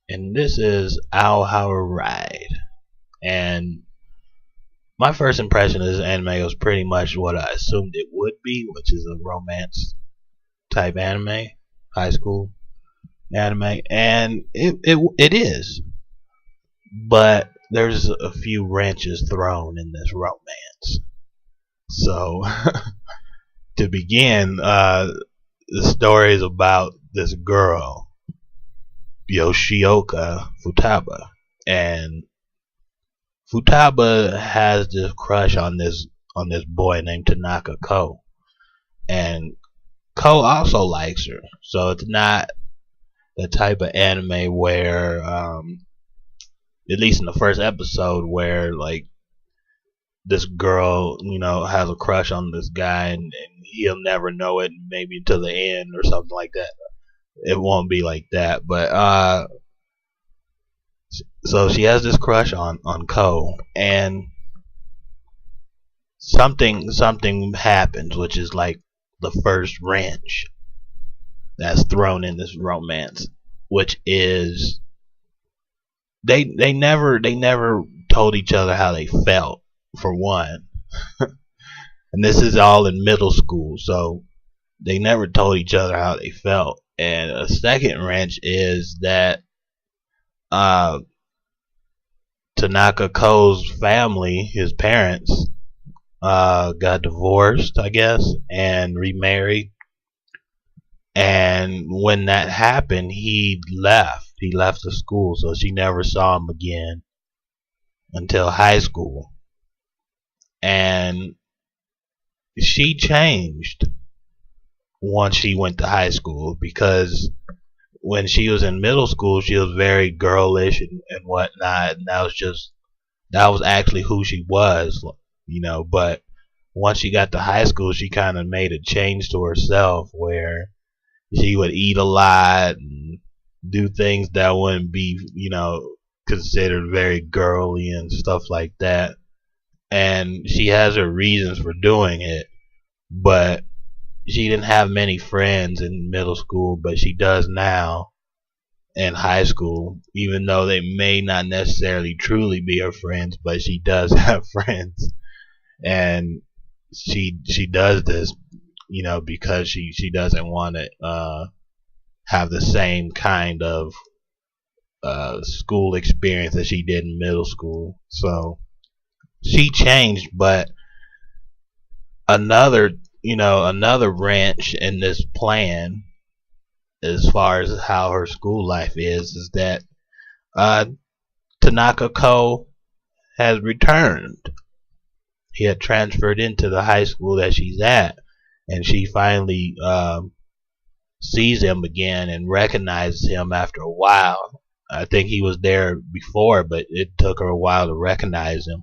and this is Haru Ride. And my first impression of this anime was pretty much what I assumed it would be, which is a romance type anime, high school anime, and it is. But there's a few wrenches thrown in this romance. So to begin, the story is about this girl, Yoshioka Futaba, and Futaba has this crush on this boy named Tanaka-ko, and Ko also likes her. So it's not the type of anime where, at least in the first episode, where like this girl, has a crush on this guy and he'll never know it, maybe until the end or something like that. It won't be like that, but so she has this crush on Ko, and something happens, which is like the first wrench that's thrown in this romance, which is they never told each other how they felt, for one. And this is all in middle school, so they never told each other how they felt. And a second wrench is that Tanaka Ko's family, his parents, got divorced, I guess, and remarried. And when that happened, he left. He left the school, so she never saw him again until high school. And she changed once she went to high school, because when she was in middle school, she was very girlish and whatnot, and that was actually who she was, But once she got to high school, she kind of made a change to herself, where she would eat a lot and do things that wouldn't be, considered very girly and stuff like that. And she has her reasons for doing it, but she didn't have many friends in middle school, but she does now in high school, even though they may not necessarily truly be her friends, but she does have friends. And she does this, because she doesn't want to have the same kind of school experience that she did in middle school. So she changed, but another wrench in this plan, as far as how her school life is that Tanaka Ko has returned. He had transferred into the high school that she's at, and she finally sees him again and recognizes him after a while. I think he was there before, but it took her a while to recognize him.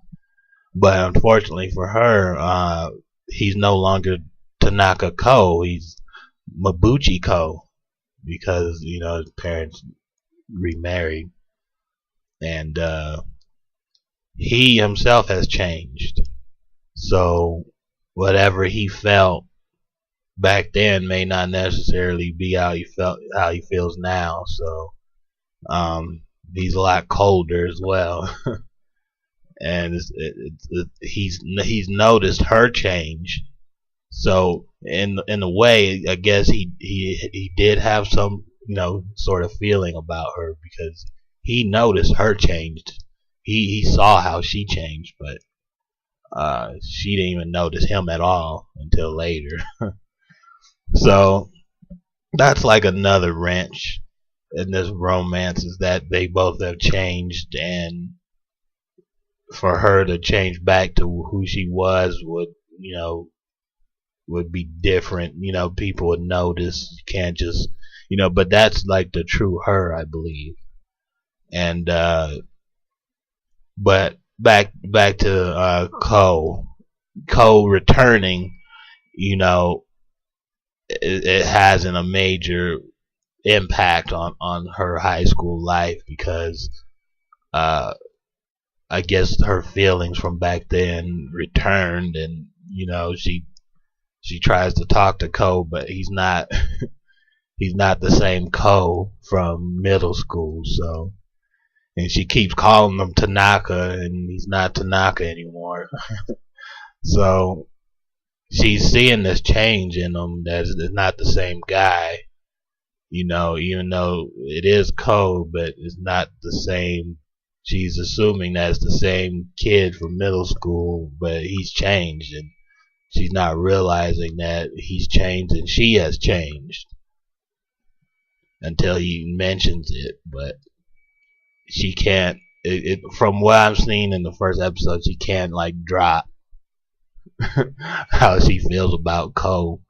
But unfortunately for her, he's no longer Tanaka Ko. He's Mabuchi Ko, because his parents remarried, and he himself has changed. So whatever he felt back then may not necessarily be how he feels now. So he's a lot colder as well. And he's noticed her change. So in a way, I guess he did have some sort of feeling about her, because he noticed her changed. He saw how she changed, but she didn't even notice him at all until later. So that's like another wrench in this romance, is that they both have changed, and for her to change back to who she was would be different. People would notice. You can't just, but that's like the true her, I believe. And but back to Ko returning, it has a major impact on her high school life, because I guess her feelings from back then returned, and she tries to talk to Ko, but he's not he's not the same Ko from middle school. So, and she keeps calling him Tanaka, and he's not Tanaka anymore. So she's seeing this change in him, that it's not the same guy. You know, even though it is Ko, but it's not the same. She's assuming that it's the same kid from middle school, but he's changed, and she's not realizing that he's changed and she has changed until he mentions it. But she can't, from what I'm seeing in the first episode, she can't like drop how she feels about Ko,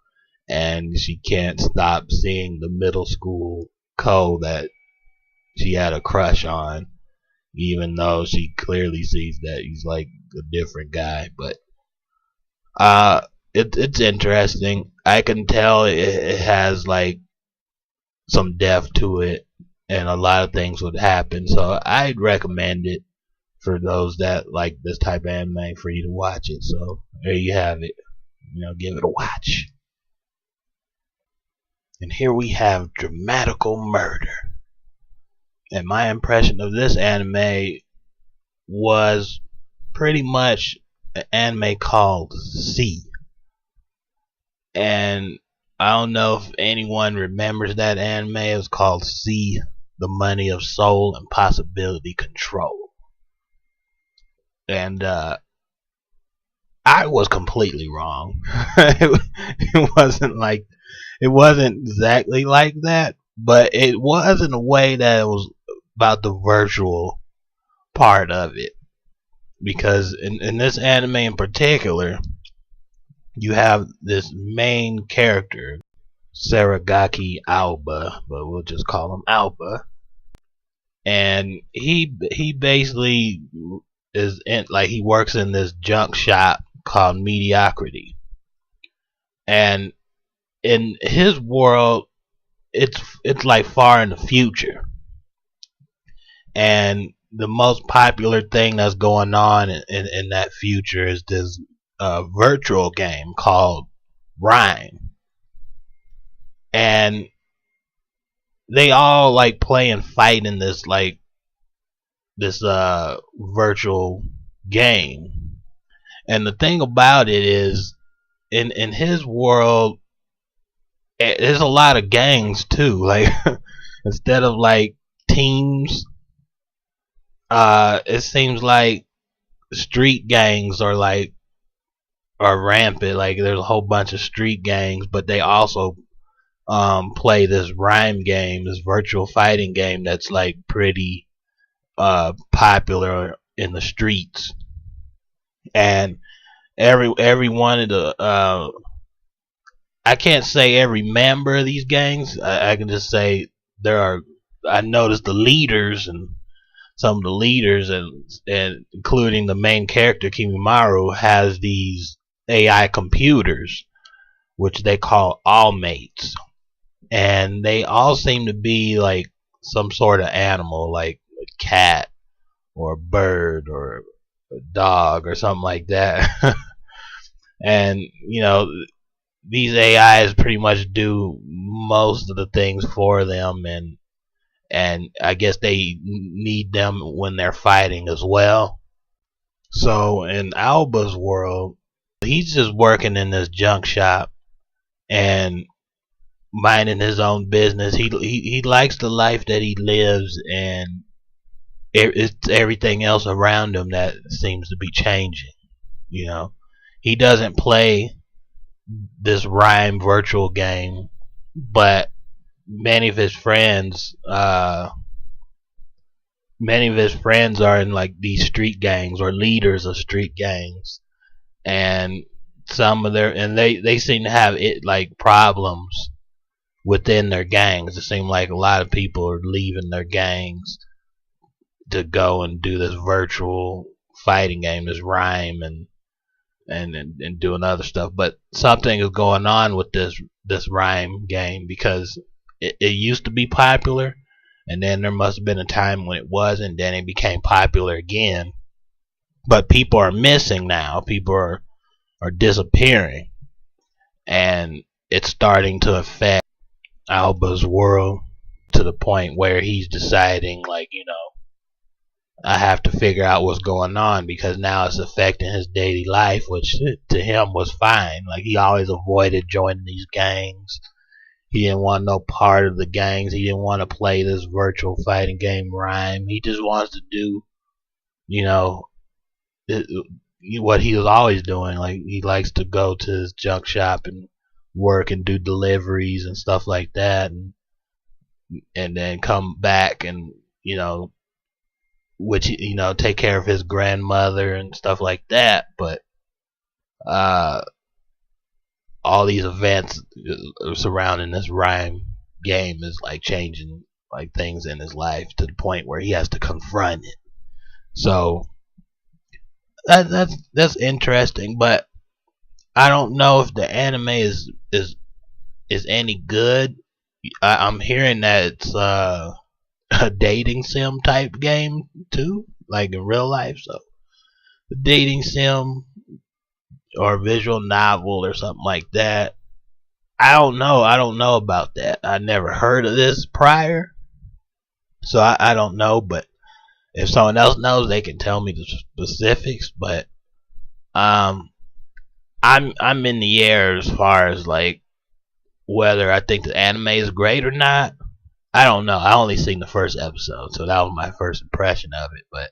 and she can't stop seeing the middle school Ko that she had a crush on, even though she clearly sees that he's like a different guy. But it's interesting. I can tell it has like some depth to it, and a lot of things would happen. So I'd recommend it for those that like this type of anime, for you to watch it. So there you have it. You know, give it a watch. And here we have DRAMAtical Murder. And my impression of this anime was pretty much an anime called C. And I don't know if anyone remembers that anime. It was called C, The Money of Soul and Possibility Control. And I was completely wrong. It wasn't exactly like that, but it was in a way that it was about the virtual part of it. Because in this anime in particular, you have this main character, Saragaki Alba, but we'll just call him Alba. And he basically is in, like, he works in this junk shop called Mediocrity. And in his world, it's like far in the future. And the most popular thing that's going on in that future is this virtual game called Rhyme. And they all like play and fight in this virtual game. And the thing about it is, in his world, there's a lot of gangs too. Like instead of like teams, it seems like street gangs are rampant. Like there's a whole bunch of street gangs, but they also play this rhyme game, this virtual fighting game that's like pretty popular in the streets. And every one of the I can't say every member of these gangs. I can just say I noticed the leaders, and some of the leaders, and including the main character Kimimaru, has these AI computers, which they call all mates, and they all seem to be like some sort of animal, like a cat or a bird or a dog or something like that. And you know, these AIs pretty much do most of the things for them, and I guess they need them when they're fighting as well. So in Alba's world, he's just working in this junk shop and minding his own business. He likes the life that he lives, and it's everything else around him that seems to be changing. You know, he doesn't play this rhyme virtual game, but many of his friends are in like these street gangs or leaders of street gangs, and they seem to have it like problems within their gangs. It seems like a lot of people are leaving their gangs to go and do this virtual fighting game, this rhyme, and doing other stuff. But something is going on with this rhyme game, because it used to be popular, and then there must have been a time when it wasn't, then it became popular again. But people are missing now. People are disappearing, and it's starting to affect Alba's world to the point where he's deciding, like, I have to figure out what's going on because now it's affecting his daily life, which to him was fine. Like, he always avoided joining these gangs. He didn't want no part of the gangs. He didn't want to play this virtual fighting game Rhyme. He just wants to do, you know, what he was always doing. Like, he likes to go to his junk shop and work and do deliveries and stuff like that, and then come back and take care of his grandmother and stuff like that. But all these events surrounding this Rhyme game is like changing like things in his life to the point where he has to confront it. So that's interesting, but I don't know if the anime is any good. I'm hearing that it's a dating sim type game too, like in real life. So the dating sim or visual novel or something like that. I don't know about that. I never heard of this prior, so I don't know. But if someone else knows, they can tell me the specifics. But I'm in the air as far as like whether I think the anime is great or not. I don't know. I only seen the first episode, so that was my first impression of it. But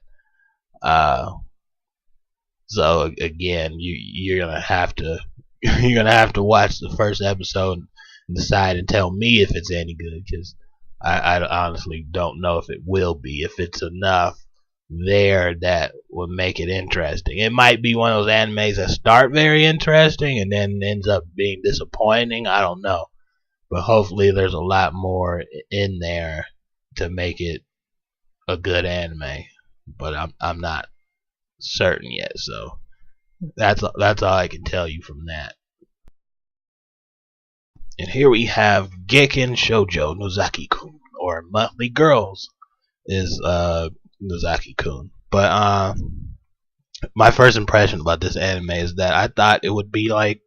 so again, you're gonna have to watch the first episode and decide and tell me if it's any good, because I honestly don't know if it will be. If it's enough there that would make it interesting. It might be one of those animes that start very interesting and then ends up being disappointing. I don't know. But hopefully there's a lot more in there to make it a good anime. But I'm not certain yet, so that's all I can tell you from that. And here we have Gekkan Shoujo Nozaki-kun, or Monthly Girls is Nozaki-kun. But my first impression about this anime is that I thought it would be like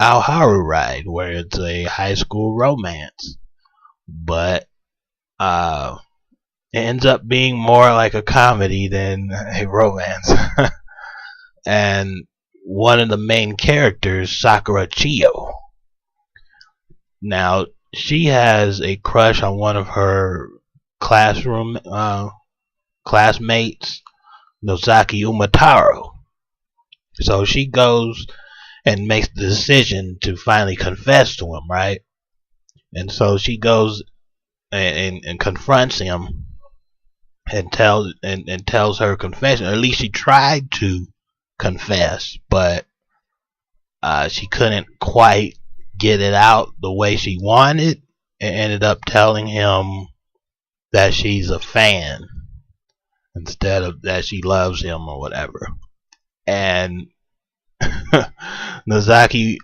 Haru Ride, where it's a high school romance, but it ends up being more like a comedy than a romance. And one of the main characters, Sakura Chiyo, now she has a crush on one of her classmates, Nozaki-kun. So she goes and makes the decision to finally confess to him, right? And so she goes and confronts him and tells her confession. Or at least she tried to confess, but she couldn't quite get it out the way she wanted, and ended up telling him that she's a fan instead of that she loves him or whatever. And Nozaki,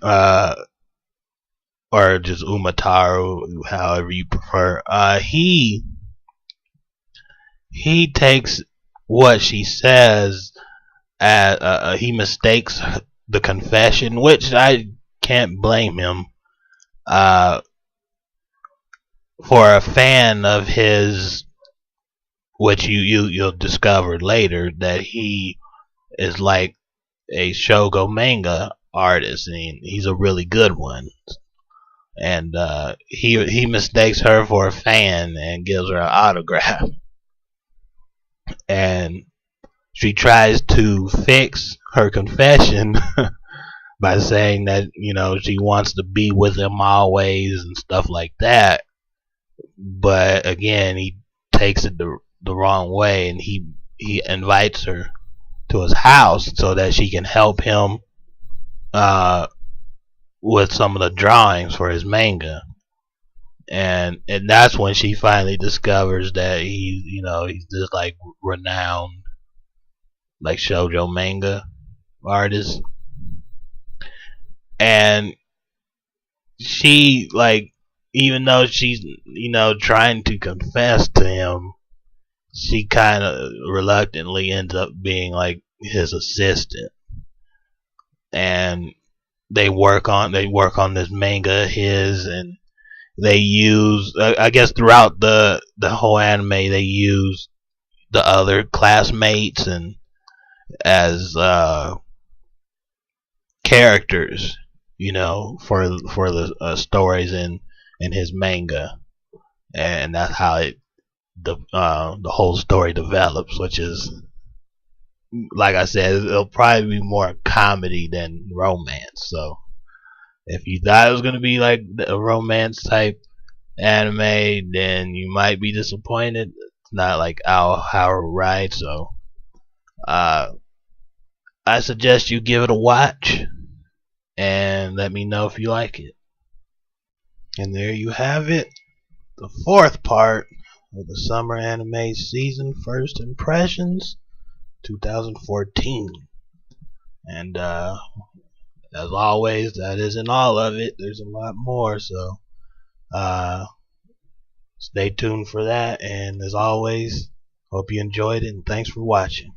or just Umataru, however you prefer, he takes what she says as he mistakes the confession, which I can't blame him, for a fan of his, which you'll discover later that he is like a Shoujo manga artist, and he's a really good one. And he mistakes her for a fan and gives her an autograph. And she tries to fix her confession by saying that she wants to be with him always and stuff like that. But again, he takes it the wrong way, and he invites her to his house so that she can help him with some of the drawings for his manga. And that's when she finally discovers that he's this like renowned like shoujo manga artist. And she, like, even though she's trying to confess to him, she kind of reluctantly ends up being like his assistant, and they work on this manga of his, and they use, I guess throughout the whole anime, they use the other classmates and as characters, for the stories in his manga, and that's how the whole story develops, which is, like I said, it'll probably be more comedy than romance. So if you thought it was gonna be like a romance type anime, then you might be disappointed. It's not like Haru Ride, so uh, I suggest you give it a watch and let me know if you like it. And there you have it, the fourth part of the summer anime season, first impressions 2014. And as always, that isn't all of it. There's a lot more, so stay tuned for that. And as always, hope you enjoyed it, and thanks for watching.